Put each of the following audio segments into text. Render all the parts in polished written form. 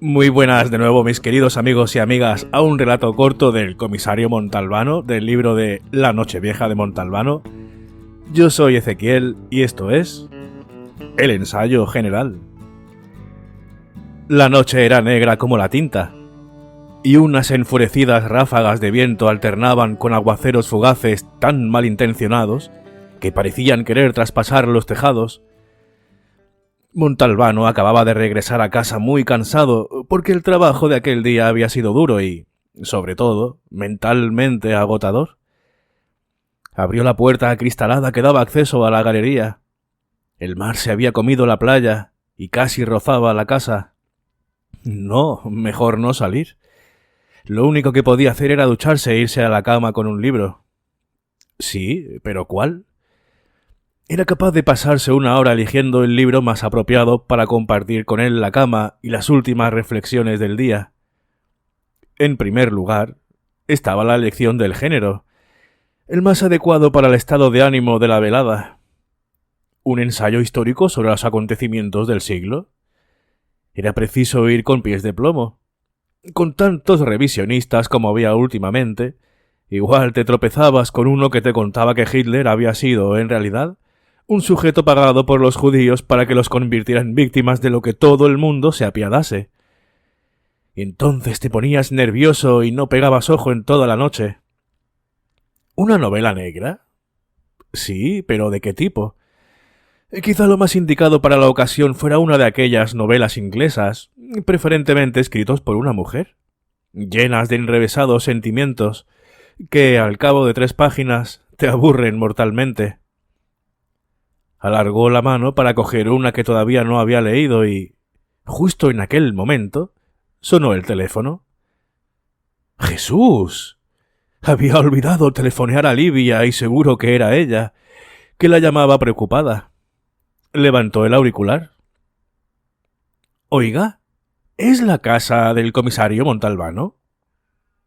Muy buenas de nuevo, mis queridos amigos y amigas, a un relato corto del comisario Montalbano, del libro de La Nochevieja de Montalbano. Yo soy Ezequiel y esto es el ensayo general. La noche era negra como la tinta, y unas enfurecidas ráfagas de viento alternaban con aguaceros fugaces tan malintencionados que parecían querer traspasar los tejados. Montalbano acababa de regresar a casa muy cansado porque el trabajo de aquel día había sido duro y, sobre todo, mentalmente agotador. Abrió la puerta acristalada que daba acceso a la galería. El mar se había comido la playa y casi rozaba la casa. No, mejor no salir. Lo único que podía hacer era ducharse e irse a la cama con un libro. Sí, pero ¿cuál? Era capaz de pasarse una hora eligiendo el libro más apropiado para compartir con él la cama y las últimas reflexiones del día. En primer lugar, estaba la elección del género, el más adecuado para el estado de ánimo de la velada. ¿Un ensayo histórico sobre los acontecimientos del siglo? Era preciso ir con pies de plomo. Con tantos revisionistas como había últimamente, igual te tropezabas con uno que te contaba que Hitler había sido, en realidad, un sujeto pagado por los judíos para que los convirtiera en víctimas de lo que todo el mundo se apiadase. Y entonces te ponías nervioso y no pegabas ojo en toda la noche. ¿Una novela negra? Sí, pero ¿de qué tipo? Quizá lo más indicado para la ocasión fuera una de aquellas novelas inglesas, preferentemente escritos por una mujer, llenas de enrevesados sentimientos, que al cabo de 3 páginas te aburren mortalmente. Alargó la mano para coger una que todavía no había leído y, justo en aquel momento, sonó el teléfono. ¡Jesús! Había olvidado telefonear a Livia y seguro que era ella, que la llamaba preocupada. Levantó el auricular. Oiga, ¿es la casa del comisario Montalbano?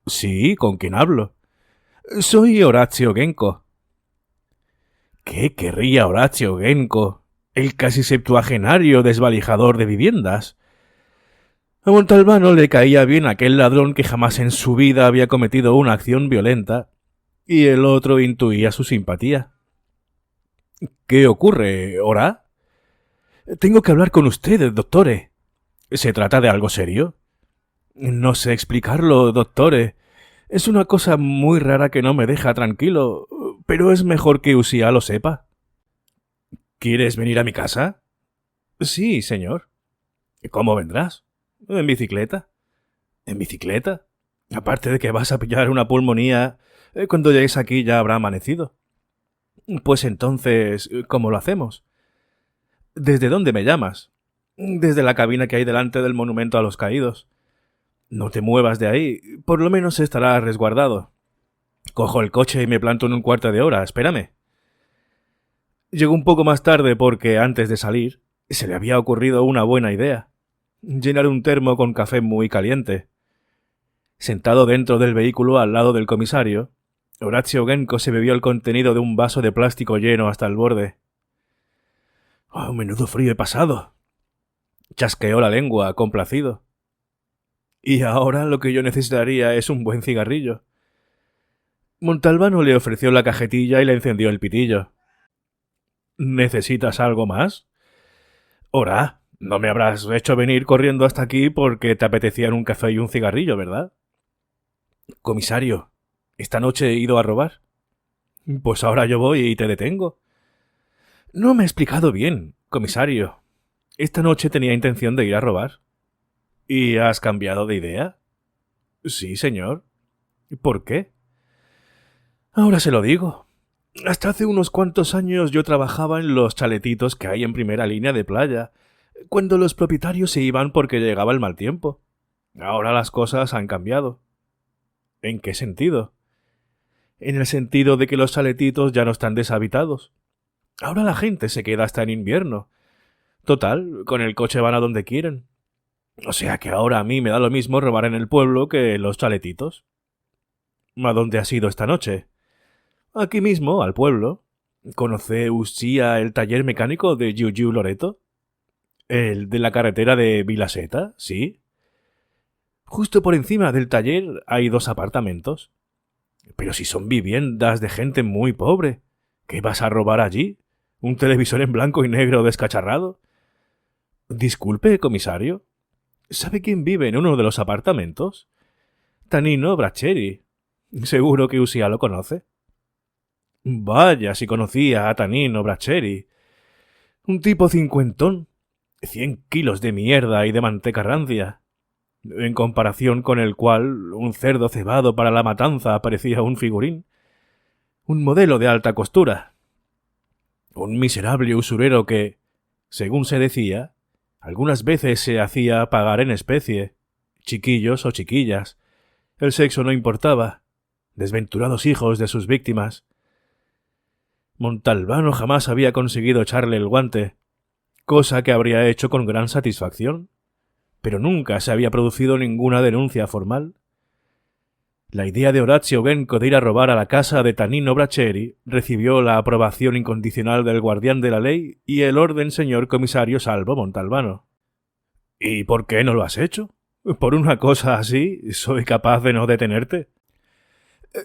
Sí, ¿con quién hablo? Soy Horacio Genco. ¿Qué querría Horacio Genco, el casi septuagenario desvalijador de viviendas? A Montalbano le caía bien aquel ladrón que jamás en su vida había cometido una acción violenta, y el otro intuía su simpatía. ¿Qué ocurre, Hora? Tengo que hablar con usted, doctore. ¿Se trata de algo serio? No sé explicarlo, doctore. Es una cosa muy rara que no me deja tranquilo, pero es mejor que Usía lo sepa. ¿Quieres venir a mi casa? Sí, señor. ¿Cómo vendrás? ¿En bicicleta? ¿En bicicleta? Aparte de que vas a pillar una pulmonía, cuando llegues aquí ya habrá amanecido. Pues entonces, ¿cómo lo hacemos? ¿Desde dónde me llamas? Desde la cabina que hay delante del monumento a los caídos. No te muevas de ahí, por lo menos estarás resguardado. Cojo el coche y me planto en un cuarto de hora, espérame. Llegó un poco más tarde porque, antes de salir, se le había ocurrido una buena idea. Llenar un termo con café muy caliente. Sentado dentro del vehículo al lado del comisario, Horacio Genco se bebió el contenido de un vaso de plástico lleno hasta el borde. ¡Oh, menudo frío he pasado! Chasqueó la lengua, complacido. Y ahora lo que yo necesitaría es un buen cigarrillo. Montalbano le ofreció la cajetilla y le encendió el pitillo. ¿Necesitas algo más? Ora, no me habrás hecho venir corriendo hasta aquí porque te apetecían un café y un cigarrillo, ¿verdad? Comisario, esta noche he ido a robar. Pues ahora yo voy y te detengo. No me he explicado bien, comisario. Esta noche tenía intención de ir a robar. ¿Y has cambiado de idea? Sí, señor. ¿Por qué? Ahora se lo digo. Hasta hace unos cuantos años yo trabajaba en los chaletitos que hay en primera línea de playa, cuando los propietarios se iban porque llegaba el mal tiempo. Ahora las cosas han cambiado. ¿En qué sentido? En el sentido de que los chaletitos ya no están deshabitados. Ahora la gente se queda hasta en invierno. Total, con el coche van a donde quieren. O sea que ahora a mí me da lo mismo robar en el pueblo que en los chaletitos. ¿A dónde has ido esta noche? Aquí mismo, al pueblo. ¿Conoce usía el taller mecánico de Giu Loreto? ¿El de la carretera de Vilaseta? Sí. Justo por encima del taller hay 2 apartamentos. Pero si son viviendas de gente muy pobre, ¿qué vas a robar allí? ¿Un televisor en blanco y negro descacharrado? Disculpe, comisario. ¿Sabe quién vive en uno de los apartamentos? Tanino Braccieri. Seguro que Usía lo conoce. Vaya, si conocía a Tanino Braccieri. Un tipo cincuentón. 100 kilos de mierda y de manteca rancia. En comparación con el cual un cerdo cebado para la matanza parecía un figurín. Un modelo de alta costura. Un miserable usurero que, según se decía, algunas veces se hacía pagar en especie. Chiquillos o chiquillas. El sexo no importaba. Desventurados hijos de sus víctimas. Montalbano jamás había conseguido echarle el guante, cosa que habría hecho con gran satisfacción, pero nunca se había producido ninguna denuncia formal. La idea de Orazio Genco de ir a robar a la casa de Tanino Braccieri recibió la aprobación incondicional del guardián de la ley y el orden señor comisario Salvo Montalbano. ¿Y por qué no lo has hecho? ¿Por una cosa así soy capaz de no detenerte?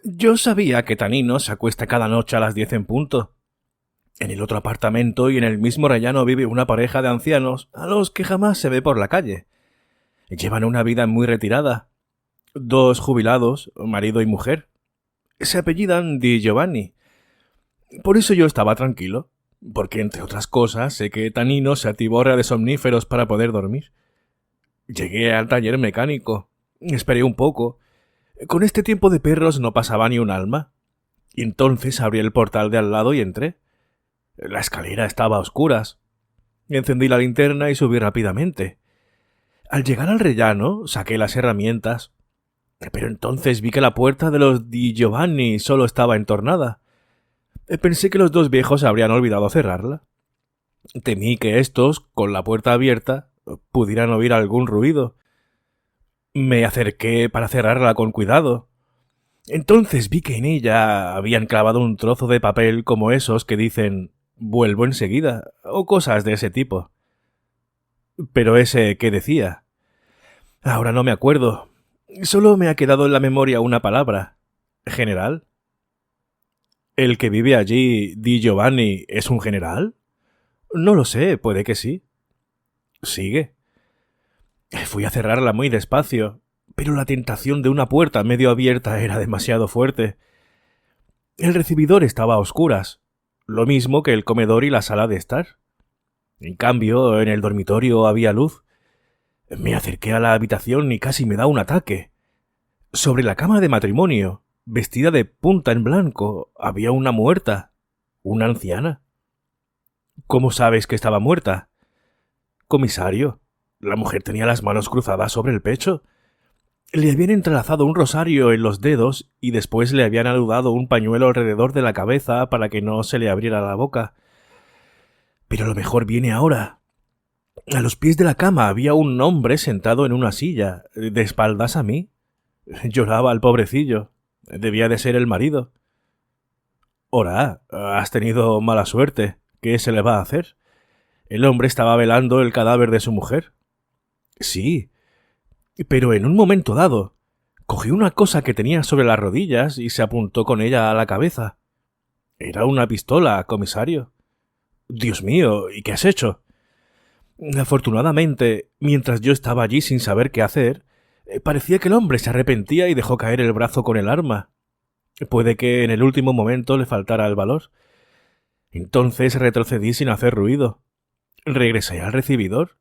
Yo sabía que Tanino se acuesta cada noche a las 10 en punto. En el otro apartamento y en el mismo rellano vive una pareja de ancianos a los que jamás se ve por la calle. Llevan una vida muy retirada. 2 jubilados, marido y mujer. Se apellidan Di Giovanni. Por eso yo estaba tranquilo, porque entre otras cosas sé que Tanino se atiborra de somníferos para poder dormir. Llegué al taller mecánico. Esperé un poco. Con este tiempo de perros no pasaba ni un alma. Y entonces abrí el portal de al lado y entré. La escalera estaba a oscuras. Encendí la linterna y subí rápidamente. Al llegar al rellano, saqué las herramientas. Pero entonces vi que la puerta de los Di Giovanni solo estaba entornada. Pensé que los 2 viejos habrían olvidado cerrarla. Temí que éstos, con la puerta abierta, pudieran oír algún ruido. Me acerqué para cerrarla con cuidado. Entonces vi que en ella habían clavado un trozo de papel como esos que dicen «vuelvo enseguida» o cosas de ese tipo. Pero ese, ¿qué decía? Ahora no me acuerdo. Solo me ha quedado en la memoria una palabra. ¿General? ¿El que vive allí, Di Giovanni, es un general? No lo sé, puede que sí. Sigue. Fui a cerrarla muy despacio, pero la tentación de una puerta medio abierta era demasiado fuerte. El recibidor estaba a oscuras, lo mismo que el comedor y la sala de estar. En cambio, en el dormitorio había luz. Me acerqué a la habitación y casi me da un ataque. Sobre la cama de matrimonio, vestida de punta en blanco, había una muerta, una anciana. ¿Cómo sabes que estaba muerta? Comisario, la mujer tenía las manos cruzadas sobre el pecho. Le habían entrelazado un rosario en los dedos y después le habían anudado un pañuelo alrededor de la cabeza para que no se le abriera la boca. Pero lo mejor viene ahora. A los pies de la cama había un hombre sentado en una silla, de espaldas a mí. Lloraba el pobrecillo. Debía de ser el marido. Ora, has tenido mala suerte. ¿Qué se le va a hacer? El hombre estaba velando el cadáver de su mujer. Sí, pero en un momento dado, cogió una cosa que tenía sobre las rodillas y se apuntó con ella a la cabeza. Era una pistola, comisario. Dios mío, ¿y qué has hecho? Afortunadamente, mientras yo estaba allí sin saber qué hacer, parecía que el hombre se arrepentía y dejó caer el brazo con el arma. Puede que en el último momento le faltara el valor. Entonces retrocedí sin hacer ruido. Regresé al recibidor.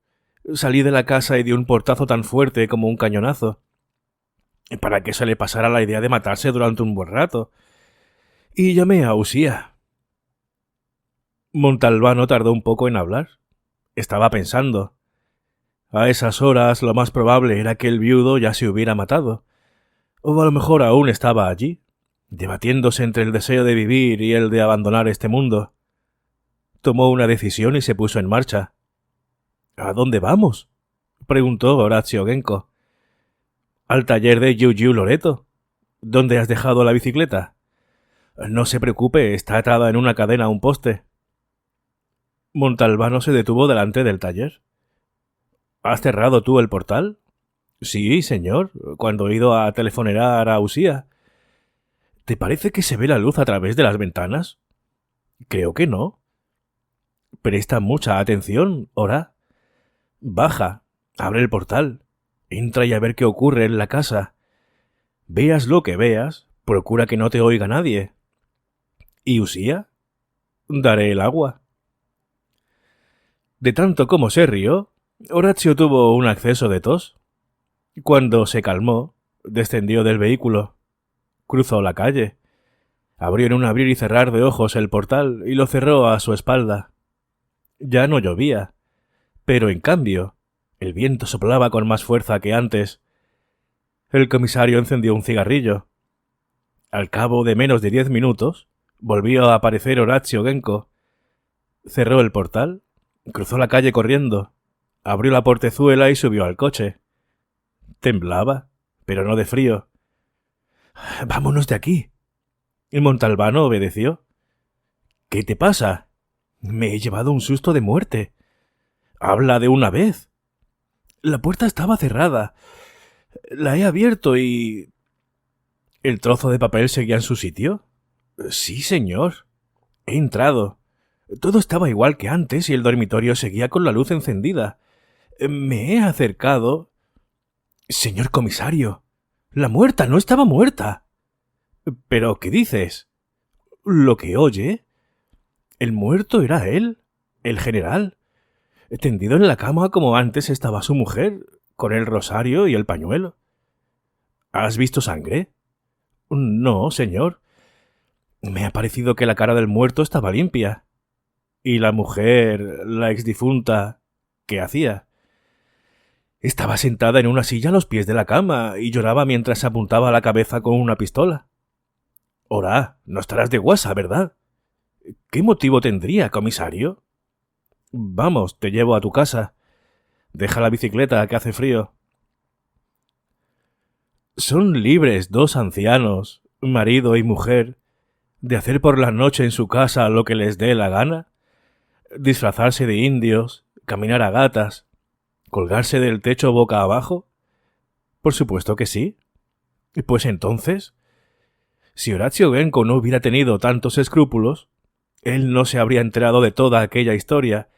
Salí de la casa y di un portazo tan fuerte como un cañonazo, para que se le pasara la idea de matarse durante un buen rato. Y llamé a Usía. Montalbano tardó un poco en hablar. Estaba pensando. A esas horas lo más probable era que el viudo ya se hubiera matado. O a lo mejor aún estaba allí, debatiéndose entre el deseo de vivir y el de abandonar este mundo. Tomó una decisión y se puso en marcha. ¿A dónde vamos? Preguntó Orazio Genco. Al taller de Giugiu Loreto. ¿Dónde has dejado la bicicleta? No se preocupe, está atada en una cadena a un poste. Montalbano se detuvo delante del taller. ¿Has cerrado tú el portal? Sí, señor, cuando he ido a telefonear a Usía. ¿Te parece que se ve la luz a través de las ventanas? Creo que no. Presta mucha atención, Ora. Baja, abre el portal, entra y a ver qué ocurre en la casa. Veas lo que veas, procura que no te oiga nadie. ¿Y Usía? Daré el agua. De tanto como se rió, Horacio tuvo un acceso de tos. Cuando se calmó, descendió del vehículo, cruzó la calle, abrió en un abrir y cerrar de ojos el portal y lo cerró a su espalda. Ya no llovía, pero en cambio, el viento soplaba con más fuerza que antes. El comisario encendió un cigarrillo. Al cabo de menos de 10 minutos, volvió a aparecer Horacio Genko. Cerró el portal, cruzó la calle corriendo, abrió la portezuela y subió al coche. Temblaba, pero no de frío. «Vámonos de aquí». El Montalbano obedeció. «¿Qué te pasa?» «Me he llevado un susto de muerte». «Habla de una vez». «La puerta estaba cerrada. La he abierto y...» ¿El trozo de papel seguía en su sitio? «Sí, señor. He entrado. Todo estaba igual que antes y el dormitorio seguía con la luz encendida. Me he acercado...» «Señor comisario, la muerta no estaba muerta». «¿Pero qué dices?» «Lo que oye. El muerto era él, el general, tendido en la cama como antes estaba su mujer, con el rosario y el pañuelo». «¿Has visto sangre?» «No, señor. Me ha parecido que la cara del muerto estaba limpia». «¿Y la mujer, la exdifunta, qué hacía?» «Estaba sentada en una silla a los pies de la cama y lloraba mientras apuntaba a la cabeza con una pistola». «Ora, no estarás de guasa, ¿verdad?» «¿Qué motivo tendría, comisario?» «Vamos, te llevo a tu casa. Deja la bicicleta, que hace frío». Son libres dos ancianos, marido y mujer, de hacer por la noche en su casa lo que les dé la gana, disfrazarse de indios, caminar a gatas, colgarse del techo boca abajo. Por supuesto que sí. Pues entonces, si Horacio Genko no hubiera tenido tantos escrúpulos, él no se habría enterado de toda aquella historia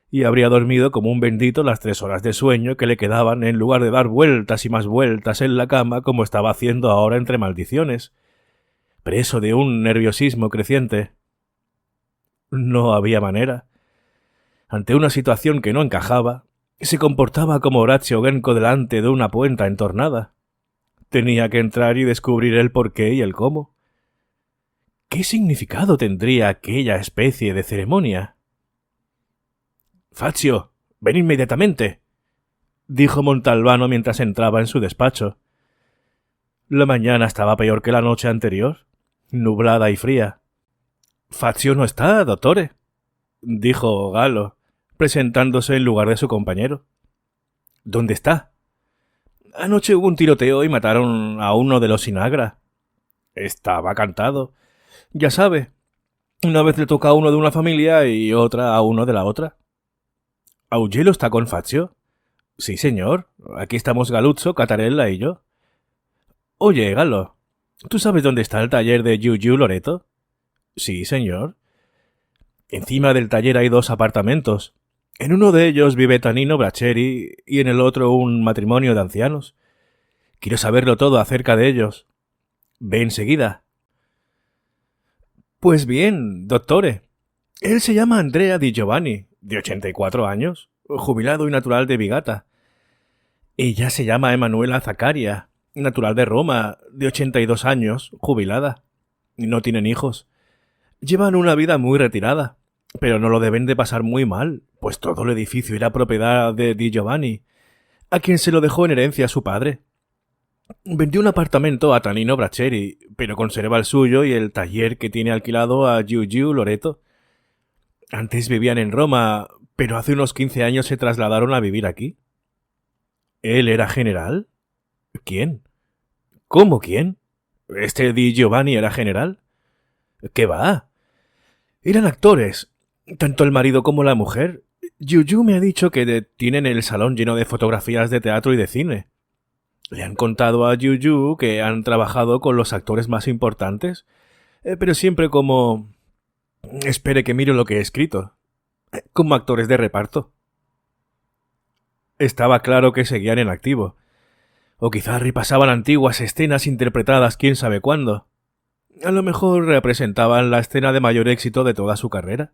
y habría dormido como un bendito las 3 horas de sueño que le quedaban en lugar de dar vueltas y más vueltas en la cama como estaba haciendo ahora entre maldiciones, preso de un nerviosismo creciente. No había manera. Ante una situación que no encajaba, se comportaba como Horacio Genko delante de una puerta entornada. Tenía que entrar y descubrir el porqué y el cómo. ¿Qué significado tendría aquella especie de ceremonia? «Fazio, ven inmediatamente», dijo Montalbano mientras entraba en su despacho. La mañana estaba peor que la noche anterior, nublada y fría. «Fazio no está, dottore», dijo Galo, presentándose en lugar de su compañero. «¿Dónde está?» «Anoche hubo un tiroteo y mataron a uno de los Sinagra». «Estaba cantado. Ya sabe, una vez le toca a uno de una familia y otra a uno de la otra». «¿Augello está con Fazio?» «Sí, señor. Aquí estamos Galuzzo, Catarella y yo». «Oye, Galo, ¿tú sabes dónde está el taller de Giugiu Loreto?» «Sí, señor». «Encima del taller hay 2 apartamentos. En uno de ellos vive Tanino Braccieri y en el otro un matrimonio de ancianos. Quiero saberlo todo acerca de ellos. Ve enseguida». «Pues bien, dottore. Él se llama Andrea Di Giovanni, de 84 años, jubilado y natural de Vigata. Ella se llama Emanuela Zaccaria, natural de Roma, de 82 años, jubilada. No tienen hijos. Llevan una vida muy retirada, pero no lo deben de pasar muy mal, pues todo el edificio era propiedad de Di Giovanni, a quien se lo dejó en herencia a su padre. Vendió un apartamento a Tanino Braccieri, pero conserva el suyo y el taller que tiene alquilado a Giugiu Loreto. Antes vivían en Roma, pero hace unos 15 años se trasladaron a vivir aquí». «¿Él era general?» «¿Quién?» «¿Cómo quién? ¿Este Di Giovanni era general?» «¿Qué va?» «Eran actores, tanto el marido como la mujer. Giugiu me ha dicho que tienen el salón lleno de fotografías de teatro y de cine. Le han contado a Yuyu que han trabajado con los actores más importantes, pero siempre como... Espere que miro lo que he escrito. Como actores de reparto. Estaba claro que seguían en activo. O quizás repasaban antiguas escenas interpretadas quién sabe cuándo. A lo mejor representaban la escena de mayor éxito de toda su carrera.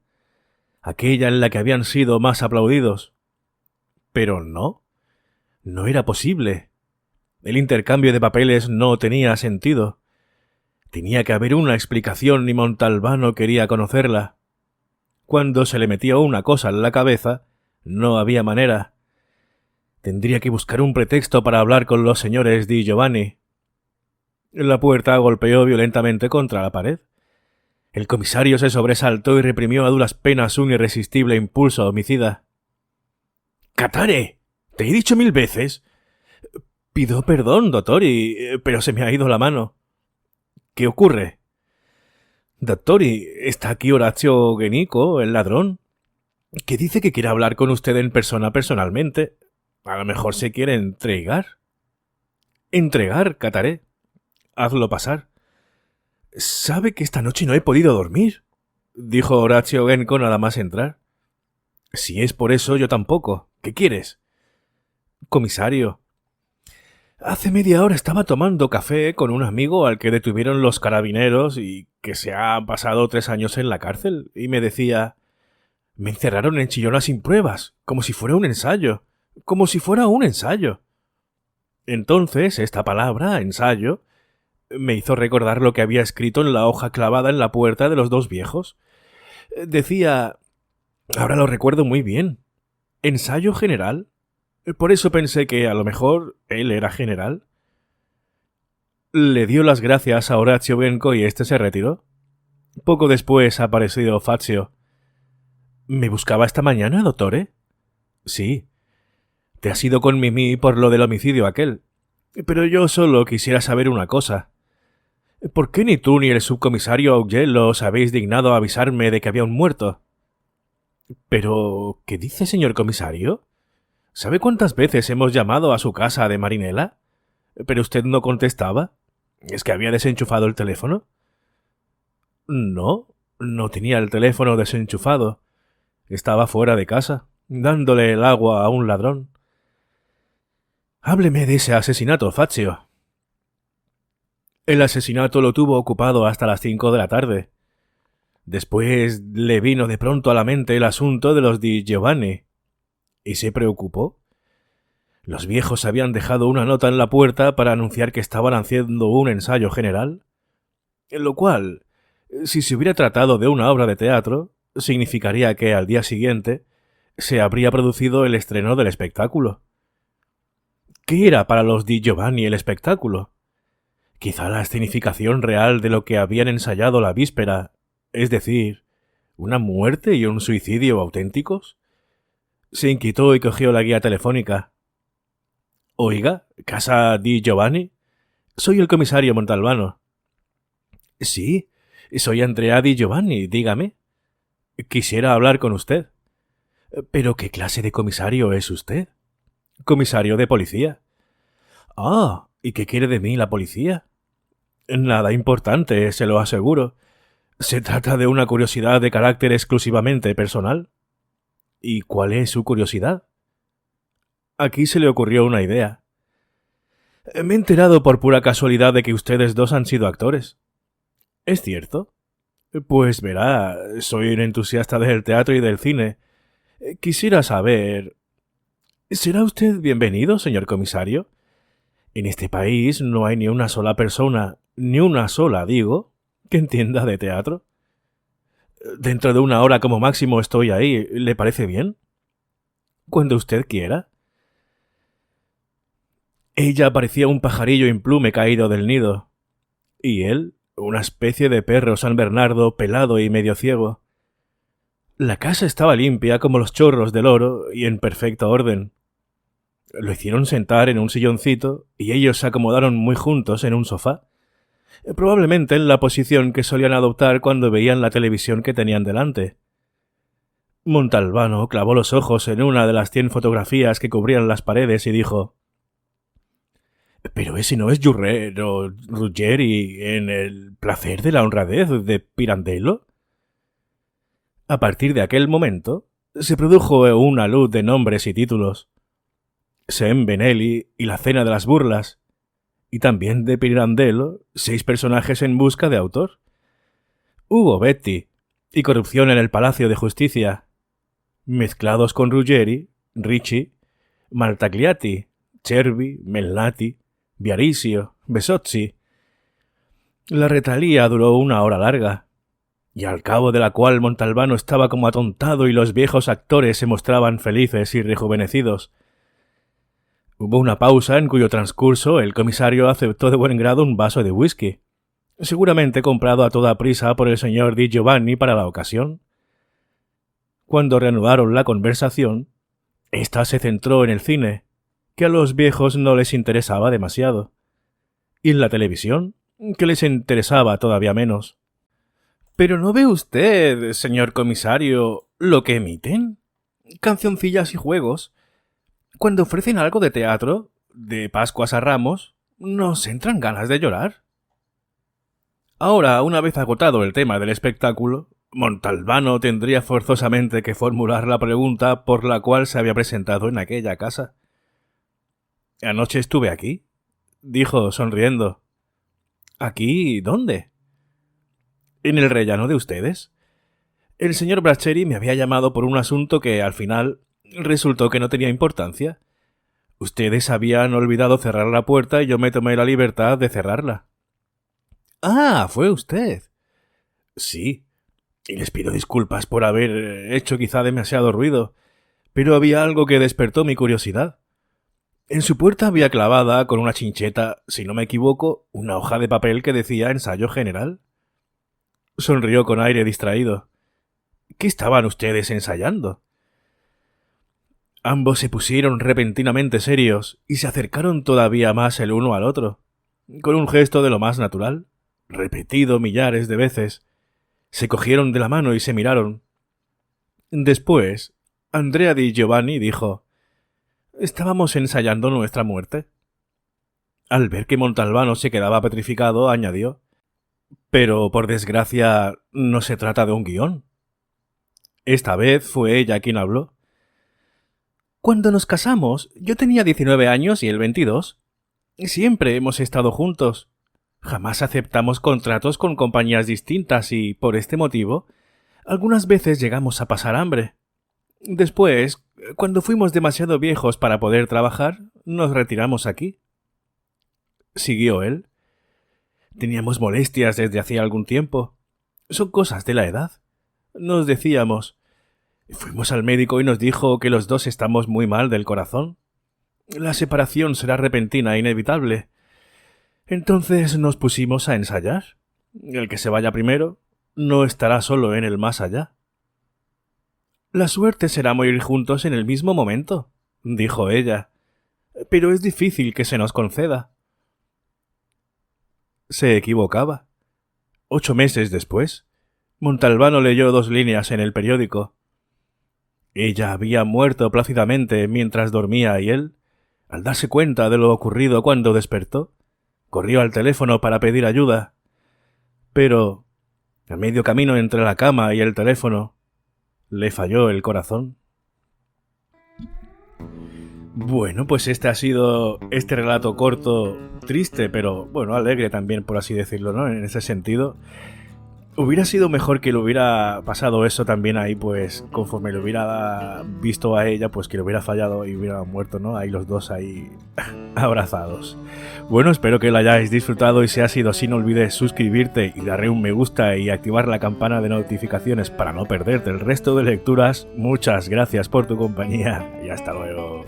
Aquella en la que habían sido más aplaudidos. Pero no. No era posible. El intercambio de papeles no tenía sentido. Tenía que haber una explicación y Montalbano quería conocerla. Cuando se le metía una cosa en la cabeza, no había manera. Tendría que buscar un pretexto para hablar con los señores Di Giovanni. La puerta golpeó violentamente contra la pared. El comisario se sobresaltó y reprimió a duras penas un irresistible impulso homicida. —¡Katare! ¡Te he dicho 1000 veces! —Pido perdón, Dottori, pero se me ha ido la mano. —¿Qué ocurre? —Dottori, está aquí Horacio Geniko, el ladrón, que dice que quiere hablar con usted en persona personalmente. A lo mejor se quiere entregar. —¿Entregar, Katare? Hazlo pasar. —¿Sabe que esta noche no he podido dormir? —dijo Horacio Genko nada más entrar. —Si es por eso, yo tampoco. ¿Qué quieres? —Comisario, hace media hora estaba tomando café con un amigo al que detuvieron los carabineros y que se ha pasado 3 años en la cárcel, y me decía... Me encerraron en Chillona sin pruebas, como si fuera un ensayo. Como si fuera un ensayo. Entonces, esta palabra, ensayo, me hizo recordar lo que había escrito en la hoja clavada en la puerta de los 2 viejos. Decía... Ahora lo recuerdo muy bien. ¿Ensayo general? Por eso pensé que a lo mejor él era general. Le dio las gracias a Horacio Genko y este se retiró. Poco después ha aparecido Fazio. ¿Me buscaba esta mañana, dottore? Sí. Te has ido con Mimi por lo del homicidio aquel. Pero yo solo quisiera saber una cosa. ¿Por qué ni tú ni el subcomisario Augello os habéis dignado a avisarme de que había un muerto? ¿Pero qué dice, señor comisario? ¿Sabe cuántas veces hemos llamado a su casa de Marinela? ¿Pero usted no contestaba? ¿Es que había desenchufado el teléfono? No, no tenía el teléfono desenchufado. Estaba fuera de casa, dándole el agua a un ladrón. Hábleme de ese asesinato, Fazio. El asesinato lo tuvo ocupado hasta las 5 de la tarde. Después le vino de pronto a la mente el asunto de los Di Giovanni. ¿Y se preocupó? Los viejos habían dejado una nota en la puerta para anunciar que estaban haciendo un ensayo general, en lo cual, si se hubiera tratado de una obra de teatro, significaría que al día siguiente se habría producido el estreno del espectáculo. ¿Qué era para los Di Giovanni el espectáculo? Quizá la escenificación real de lo que habían ensayado la víspera, es decir, una muerte y un suicidio auténticos. Se inquietó y cogió la guía telefónica. Oiga, ¿casa Di Giovanni? Soy el comisario Montalbano. Sí, soy Andrea Di Giovanni, dígame. Quisiera hablar con usted. ¿Pero qué clase de comisario es usted? Comisario de policía. Ah, ¿y qué quiere de mí la policía? Nada importante, se lo aseguro. Se trata de una curiosidad de carácter exclusivamente personal. ¿Y cuál es su curiosidad? Aquí se le ocurrió una idea. Me he enterado por pura casualidad de que ustedes dos han sido actores. ¿Es cierto? Pues verá, soy un entusiasta del teatro y del cine. Quisiera saber... ¿Será usted bienvenido, señor comisario? En este país no hay ni una sola persona, ni una sola, digo, que entienda de teatro. Dentro de 1 hora como máximo estoy ahí. ¿Le parece bien? Cuando usted quiera. Ella parecía un pajarillo implume caído del nido. Y él, una especie de perro San Bernardo pelado y medio ciego. La casa estaba limpia como los chorros del oro y en perfecto orden. Lo hicieron sentar en un silloncito y ellos se acomodaron muy juntos en un sofá, probablemente en la posición que solían adoptar cuando veían la televisión que tenían delante. Montalbano clavó los ojos en una de las 100 fotografías que cubrían las paredes y dijo: Pero ese no es Ruggeri en El placer de la honradez de Pirandello. A partir de aquel momento, se produjo una luz de nombres y títulos. Sem Benelli y la cena de las burlas, y también de Pirandello, 6 personajes en busca de autor. Hugo Betti y corrupción en el Palacio de Justicia, mezclados con Ruggeri, Ricci, Maltagliati, Cervi, Melnati, Viarisio, Besozzi. La retalía duró 1 hora larga, y al cabo de la cual Montalbano estaba como atontado y los viejos actores se mostraban felices y rejuvenecidos. Hubo una pausa en cuyo transcurso el comisario aceptó de buen grado un vaso de whisky, seguramente comprado a toda prisa por el señor Di Giovanni para la ocasión. Cuando reanudaron la conversación, ésta se centró en el cine, que a los viejos no les interesaba demasiado, y en la televisión, que les interesaba todavía menos. ¿Pero no ve usted, señor comisario, lo que emiten? Cancioncillas y juegos. Cuando ofrecen algo de teatro, de Pascuas a Ramos, nos entran ganas de llorar. Ahora, una vez agotado el tema del espectáculo, Montalbano tendría forzosamente que formular la pregunta por la cual se había presentado en aquella casa. «Anoche estuve aquí», dijo sonriendo. «¿Aquí dónde?» «En el rellano de ustedes. El señor Braccheri me había llamado por un asunto que, al final, resultó que no tenía importancia. Ustedes habían olvidado cerrar la puerta y yo me tomé la libertad de cerrarla». «Ah, fue usted». «Sí, y les pido disculpas por haber hecho quizá demasiado ruido, pero había algo que despertó mi curiosidad. En su puerta había clavada, con una chincheta, si no me equivoco, una hoja de papel que decía ensayo general». Sonrió con aire distraído. «¿Qué estaban ustedes ensayando?» Ambos se pusieron repentinamente serios y se acercaron todavía más el uno al otro, con un gesto de lo más natural, repetido millares de veces. Se cogieron de la mano y se miraron. Después, Andrea Di Giovanni dijo: «Estábamos ensayando nuestra muerte». Al ver que Montalbano se quedaba petrificado, añadió: «Pero, por desgracia, no se trata de un guión». Esta vez fue ella quien habló. «Cuando nos casamos, yo tenía 19 años y él 22. Siempre hemos estado juntos. Jamás aceptamos contratos con compañías distintas y, por este motivo, algunas veces llegamos a pasar hambre. Después, cuando fuimos demasiado viejos para poder trabajar, nos retiramos aquí». Siguió él. «Teníamos molestias desde hacía algún tiempo. Son cosas de la edad. Nos decíamos. Fuimos al médico y nos dijo que los dos estamos muy mal del corazón. La separación será repentina e inevitable. Entonces nos pusimos a ensayar. El que se vaya primero no estará solo en el más allá». «La suerte será morir juntos en el mismo momento», dijo ella, «pero es difícil que se nos conceda». Se equivocaba. 8 meses después, Montalbano leyó 2 líneas en el periódico. Ella había muerto plácidamente mientras dormía y él, al darse cuenta de lo ocurrido cuando despertó, corrió al teléfono para pedir ayuda. Pero, a medio camino entre la cama y el teléfono, le falló el corazón. Bueno, pues este ha sido este relato corto, triste, pero bueno, alegre también, por así decirlo, ¿no? En ese sentido. Hubiera sido mejor que le hubiera pasado eso también ahí, pues, conforme le hubiera visto a ella, pues que le hubiera fallado y hubiera muerto, ¿no? Ahí los dos ahí abrazados. Bueno, espero que lo hayáis disfrutado y si ha sido así no olvides suscribirte y darle un me gusta y activar la campana de notificaciones para no perderte el resto de lecturas. Muchas gracias por tu compañía y hasta luego.